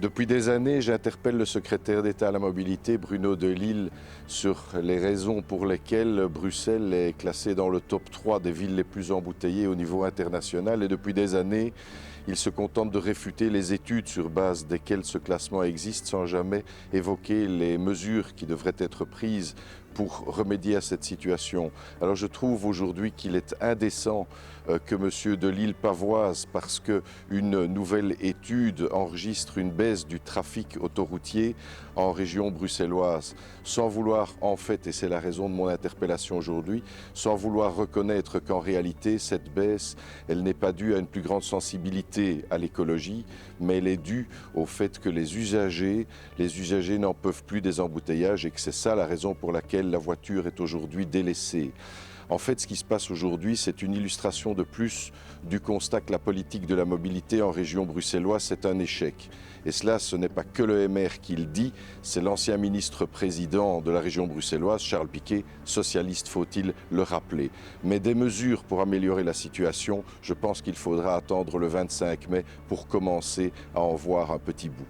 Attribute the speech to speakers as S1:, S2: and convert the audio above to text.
S1: Depuis des années, j'interpelle le secrétaire d'État à la mobilité, Bruno Delisle, sur les raisons pour lesquelles Bruxelles est classée dans le top 3 des villes les plus embouteillées au niveau international. Et depuis des années, il se contente de réfuter les études sur base desquelles ce classement existe sans jamais évoquer les mesures qui devraient être prises pour remédier à cette situation. Alors je trouve aujourd'hui qu'il est indécent que M. Delisle pavoise parce qu'une nouvelle étude enregistre une baisse du trafic autoroutier en région bruxelloise, sans vouloir en fait, et c'est la raison de mon interpellation aujourd'hui, sans vouloir reconnaître qu'en réalité cette baisse, elle n'est pas due à une plus grande sensibilité à l'écologie, mais elle est due au fait que les usagers n'en peuvent plus des embouteillages et que c'est ça la raison pour laquelle la voiture est aujourd'hui délaissée. En fait, ce qui se passe aujourd'hui, c'est une illustration de plus du constat que la politique de la mobilité en région bruxelloise, c'est un échec. Et cela, ce n'est pas que le MR qui le dit, c'est l'ancien ministre-président de la région bruxelloise, Charles Piquet, socialiste, faut-il le rappeler. Mais des mesures pour améliorer la situation, je pense qu'il faudra attendre le 25 mai pour commencer à en voir un petit bout.